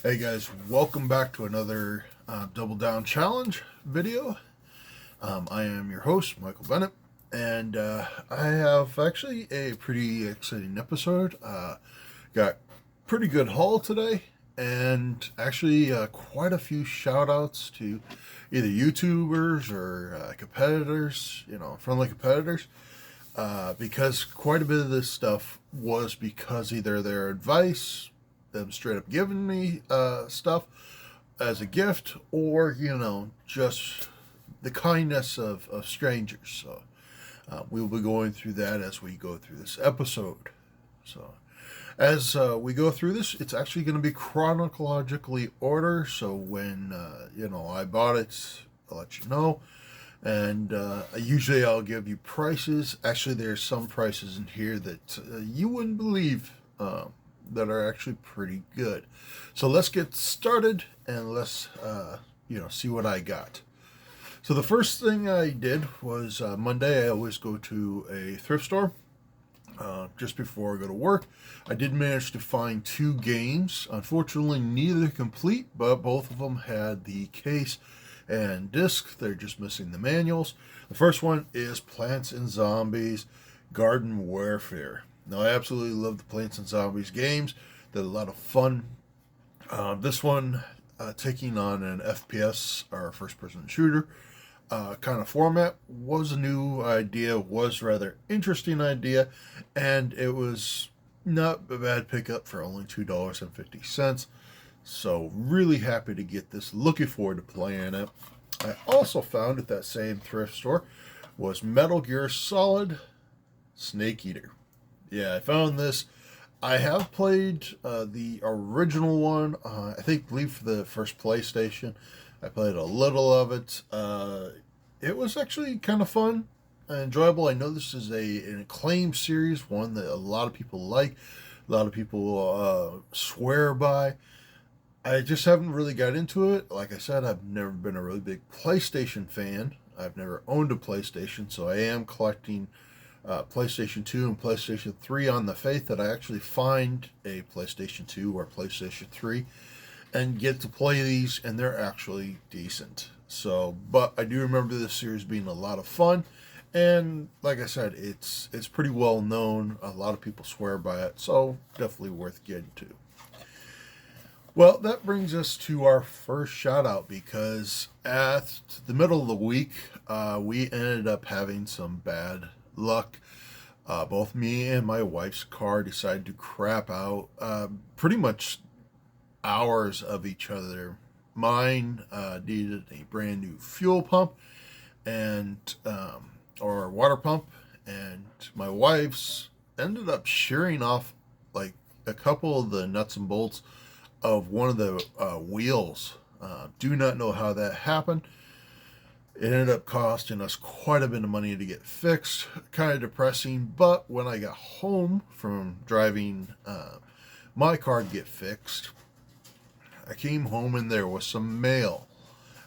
Hey guys, welcome back to another Double Down Challenge video. I am your host, Michael Bennett, and I have actually a pretty exciting episode. Got pretty good haul today, and actually quite a few shout outs to either YouTubers or competitors, friendly competitors. Because quite a bit of this stuff was because either their advice, them straight up giving me stuff as a gift, or just the kindness of strangers. So we'll be going through that as we go through this episode. So as we go through this, it's actually going to be chronologically order. So when I bought it, I'll let you know. And usually I'll give you prices. Actually, there's some prices in here that you wouldn't believe that are actually pretty good. So let's get started and let's see what I got. So the first thing I did was Monday. I always go to a thrift store just before I go to work. I did manage to find 2 games. Unfortunately, neither complete, but both of them had the case and disc. They're just missing the manuals. The first one is Plants and Zombies Garden Warfare. Now, I absolutely love the Plants and Zombies games. They're a lot of fun. This one, taking on an FPS or first person shooter kind of format, was a new idea, was rather interesting idea, and it was not a bad pickup for only $2.50. So really happy to get this. Looking forward to playing it. I also found at that same thrift store was Metal Gear Solid Snake Eater. Yeah, I found this. I have played the original one. I believe for the first PlayStation. I played a little of it. It was actually kind of fun and enjoyable. I know this is an acclaimed series, one that a lot of people like, a lot of people swear by. I just haven't really got into it. Like I said, I've never been a really big PlayStation fan. I've never owned a PlayStation, so I am collecting PlayStation 2 and PlayStation 3 on the faith that I actually find a PlayStation 2 or PlayStation 3 and get to play these, and they're actually decent. So, but I do remember this series being a lot of fun, and like I said, it's pretty well known. A lot of people swear by it, so definitely worth getting to. Well, that brings us to our first shout out, because at the middle of the week, we ended up having some bad luck. Both me and my wife's car decided to crap out pretty much hours of each other. Mine needed a brand new fuel pump and or water pump, and my wife's ended up shearing off like a couple of the nuts and bolts of one of the wheels. Do not know how that happened. It ended up costing us quite a bit of money to get fixed. Kind of depressing, but when I got home from driving my car to get fixed, I came home and there was some mail.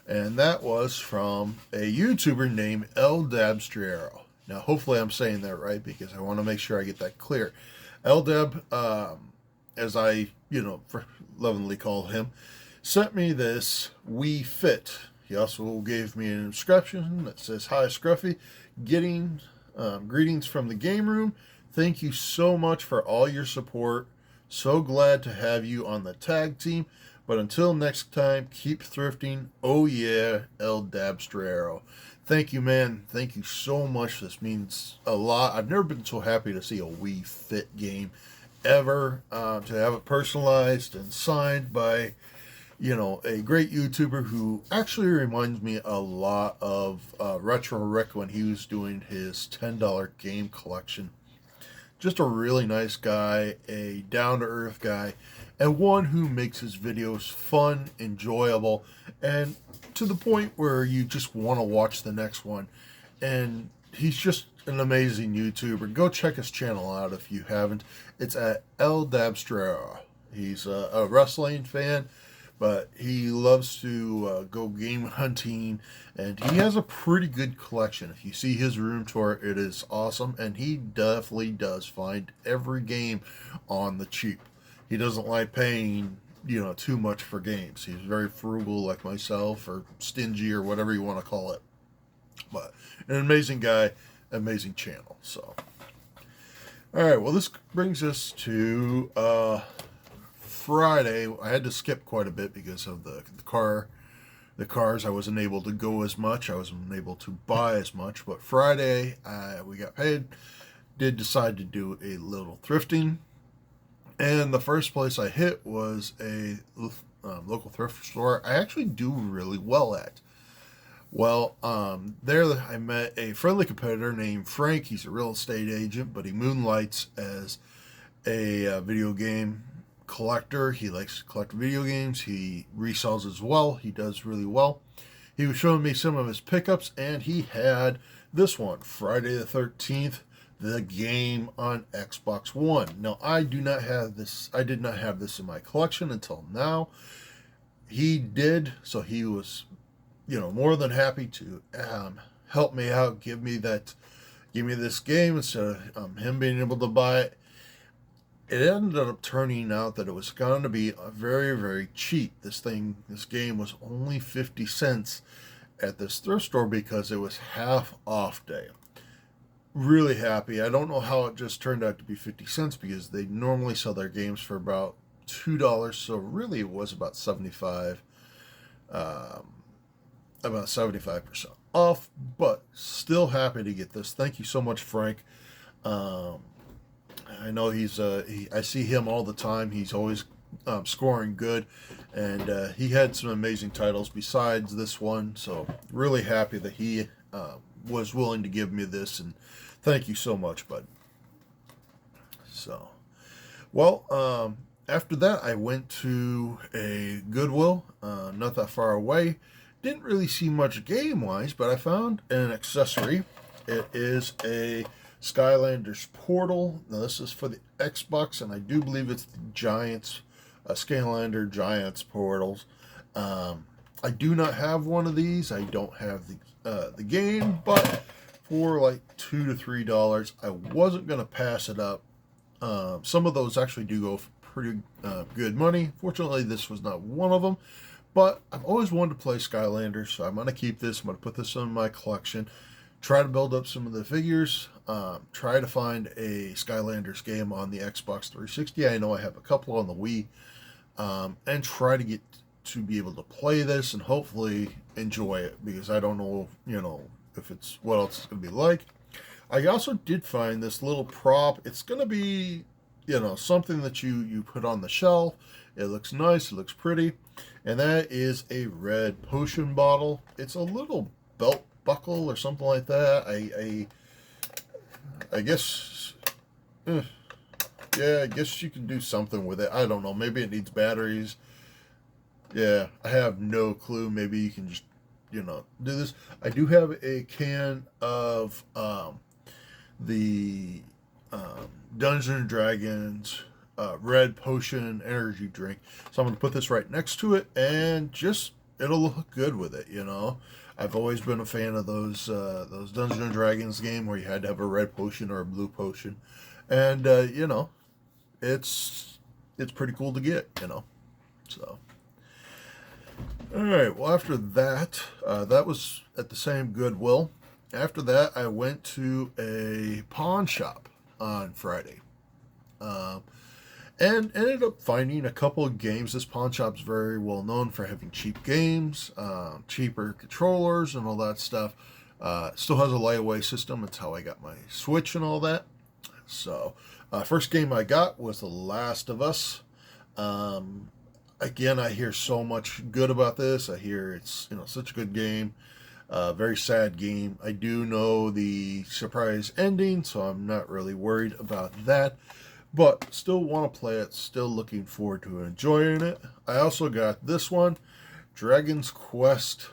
And that was from a YouTuber named El Dabstrero. Now, hopefully I'm saying that right, because I want to make sure I get that clear. El Dab, as I, lovingly call him, sent me this Wii Fit. He also gave me an inscription that says, "Hi, Scruffy. Greetings from the game room. Thank you so much for all your support. So glad to have you on the tag team. But until next time, keep thrifting. Oh yeah, El Dabstrero." Thank you, man. Thank you so much. This means a lot. I've never been so happy to see a Wii Fit game ever. To have it personalized and signed by, a great YouTuber who actually reminds me a lot of Retro Rick when he was doing his $10 game collection. Just a really nice guy, a down-to-earth guy, and one who makes his videos fun, enjoyable, and to the point where you just want to watch the next one. And he's just an amazing YouTuber. Go check his channel out if you haven't. It's at El Dabstrero. He's a wrestling fan, but he loves to go game hunting, and he has a pretty good collection. If you see his room tour, it is awesome, and he definitely does find every game on the cheap. He doesn't like paying too much for games. He's very frugal like myself, or stingy, or whatever you want to call it. But an amazing guy, amazing channel. So, all right. Well, this brings us to Friday. I had to skip quite a bit because of the cars. I wasn't able to go as much. I wasn't able to buy as much. But Friday, we got paid. Did decide to do a little thrifting. And the first place I hit was a local thrift store I actually do really well at. Well, there I met a friendly competitor named Frank. He's a real estate agent, but he moonlights as a video game collector. He likes to collect video games. He resells as well. He does really well. He was showing me some of his pickups, and he had this one, Friday the 13th, the game on Xbox One. Now, I do not have this. I did not have this in my collection until now. He did, so he was, more than happy to help me out, give me this game instead of him being able to buy it. It ended up turning out that it was going to be very, very cheap. This game was only 50 cents at this thrift store because it was half off day. Really happy. I don't know how it just turned out to be 50 cents because they normally sell their games for about $2. So really it was about 75%, off, but still happy to get this. Thank you so much, Frank. I know I see him all the time. He's always scoring good, and he had some amazing titles besides this one. So really happy that he was willing to give me this, and thank you so much, bud. So, well, after that, I went to a Goodwill, not that far away. Didn't really see much game-wise, but I found an accessory. It is a Skylanders portal. Now, this is for the Xbox, and I do believe it's the Giants, Skylander Giants portals. I do not have one of these. I don't have the game, but for like $2 to $3, I wasn't going to pass it up. Some of those actually do go for pretty good money. Fortunately, this was not one of them, but I've always wanted to play Skylanders, so I'm going to keep this. I'm going to put this in my collection, try to build up some of the figures, try to find a Skylanders game on the Xbox 360. I know I have a couple on the Wii, and try to get to be able to play this and hopefully enjoy it, because I don't know, if it's what else it's going to be like. I also did find this little prop. It's going to be, something that you put on the shelf. It looks nice. It looks pretty. And that is a red potion bottle. It's a little belt buckle or something like that. I guess, yeah, I guess you can do something with it. I don't know. Maybe it needs batteries. Yeah, I have no clue. Maybe you can just, do this. I do have a can of the Dungeons and Dragons red potion energy drink. So I'm going to put this right next to it, and it'll look good with it, I've always been a fan of those Dungeons and Dragons game where you had to have a red potion or a blue potion, and it's pretty cool to get, So, all right. Well, after that, that was at the same Goodwill. After that, I went to a pawn shop on Friday, and ended up finding a couple of games. This pawn shop's very well known for having cheap games, cheaper controllers, and all that stuff. Still has a layaway system. It's how I got my Switch and all that. So, first game I got was The Last of Us. Again, I hear so much good about this. I hear it's such a good game. Very sad game. I do know the surprise ending, so I'm not really worried about that. But still want to play it. Still looking forward to enjoying it. I also got this one, Dragon's Quest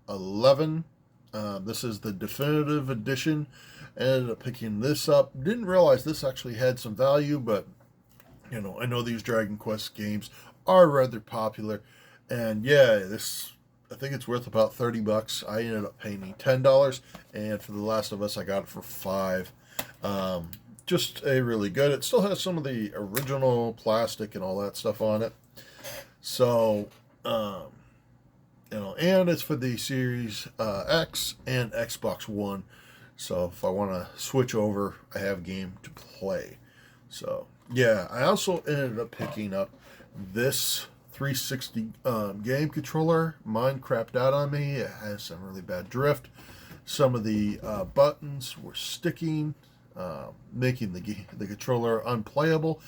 11. This is the definitive edition. Ended up picking this up. Didn't realize this actually had some value, but I know these Dragon Quest games are rather popular, and yeah, I think it's worth about $30. I ended up paying $10, and for The Last of Us, I got it for $5. Just a really good. It still has some of the original plastic and all that stuff on it. So, and it's for the Series X and Xbox One. So if I want to switch over, I have a game to play. So yeah, I also ended up picking up this 360 game controller. Mine crapped out on me. It has some really bad drift. Some of the buttons were sticking, making the controller unplayable.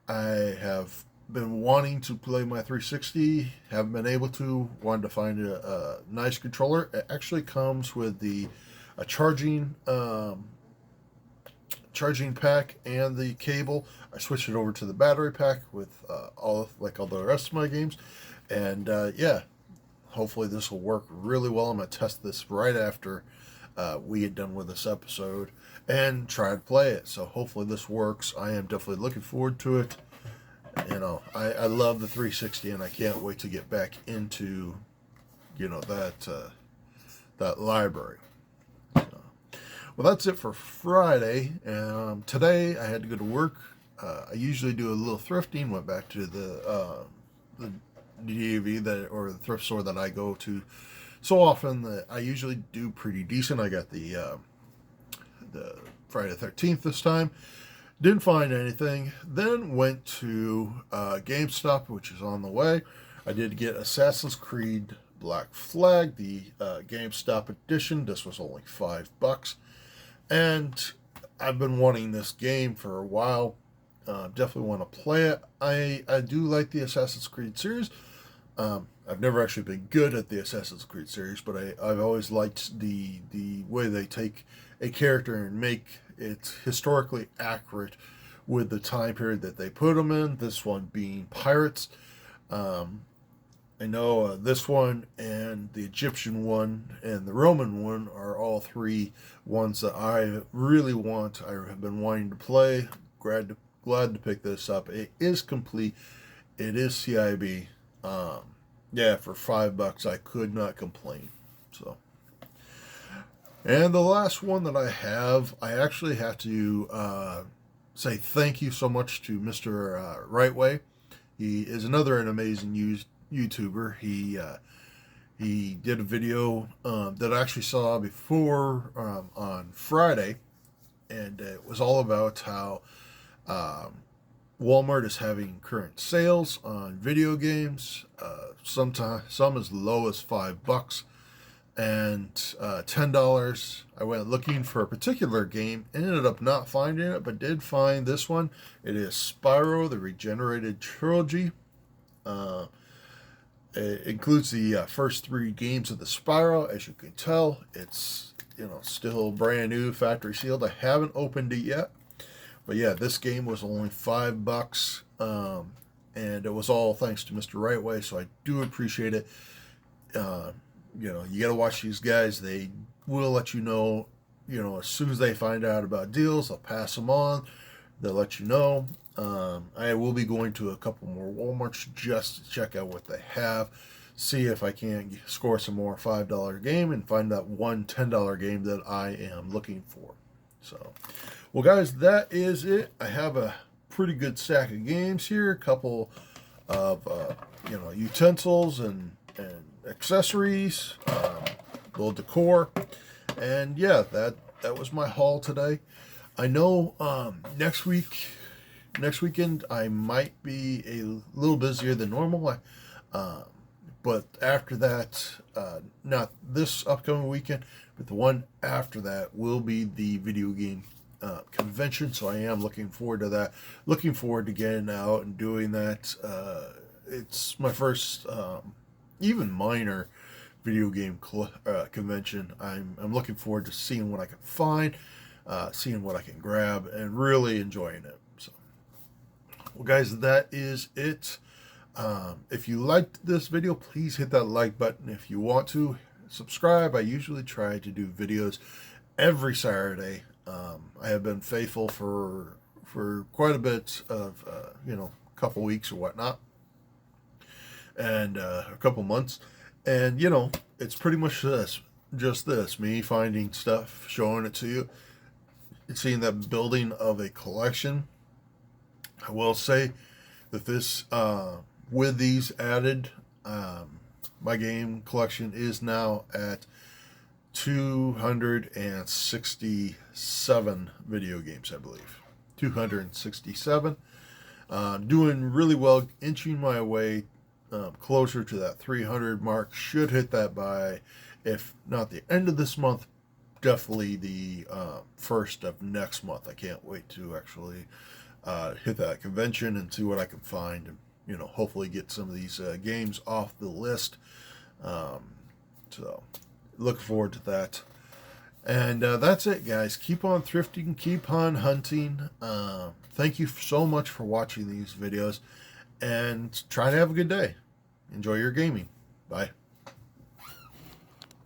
I have been wanting to play my 360, haven't been able to. Wanted to find a nice controller. It actually comes with a charging pack and the cable. I switched it over to the battery pack with all the rest of my games, and yeah, hopefully this will work really well. I'm gonna test this right after we get done with this episode and try to play it. So hopefully this works. I am definitely looking forward to it. I love the 360, and I can't wait to get back into that library. Well, that's it for Friday. Today I had to go to work. I usually do a little thrifting. Went back to the DAV or the thrift store that I go to so often that I usually do pretty decent. I got the Friday the 13th this time. Didn't find anything. Then went to GameStop, which is on the way. I did get Assassin's Creed Black Flag, the GameStop edition. This was only $5. And I've been wanting this game for a while. Definitely want to play it. I do like the Assassin's Creed series. I've never actually been good at the Assassin's Creed series, but I've always liked the way they take a character and make it historically accurate with the time period that they put them in. This one being pirates. I know this one and the Egyptian one and the Roman one are all three ones that I really want. I have been wanting to play. Glad to pick this up. It is complete. It is CIB. Yeah, for $5, I could not complain. So, and the last one that I have, I actually have to say thank you so much to Mr. Rightway. He is an amazing YouTuber. He did a video that I actually saw before on Friday, and it was all about how Walmart is having current sales on video games. Some as low as $5 and $10. I went looking for a particular game, ended up not finding it, but did find this one. It is Spyro: The Regenerated Trilogy. It includes the first 3 games of the Spyro. As you can tell, it's still brand new, factory sealed. I haven't opened it yet, but yeah, this game was only $5, and it was all thanks to Mr. Rightway. So I do appreciate it. You got to watch these guys. They will let you know. As soon as they find out about deals, they'll pass them on. They'll let you know. I will be going to a couple more Walmarts just to check out what they have, see if I can score some more $5 game and find that one $10 game that I am looking for. So, well, guys, that is it. I have a pretty good stack of games here, a couple of utensils and accessories, little decor, and yeah, that was my haul today. I know next weekend I might be a little busier than normal, but after that, not this upcoming weekend, but the one after that will be the video game convention. So I am looking forward to that. Looking forward to getting out and doing that. It's my first, even minor video game convention. I'm looking forward to seeing what I can find, seeing what I can grab, and really enjoying it. So, well, guys, that is it. If you liked this video, please hit that like button. If you want to subscribe, I usually try to do videos every Saturday. I have been faithful for quite a bit of couple weeks or whatnot, and a couple months, and it's pretty much just this, me finding stuff, showing it to you, and seeing that building of a collection. I will say that this with these added, my game collection is now at 267 video games, I believe. 267. Doing really well, inching my way closer to that 300 mark. Should hit that by, if not the end of this month, definitely the first of next month. I can't wait to actually hit that convention and see what I can find, and hopefully get some of these games off the list. So looking forward to that. And that's it, guys. Keep on thrifting, keep on hunting. Thank you so much for watching these videos, and try to have a good day. Enjoy your gaming. Bye.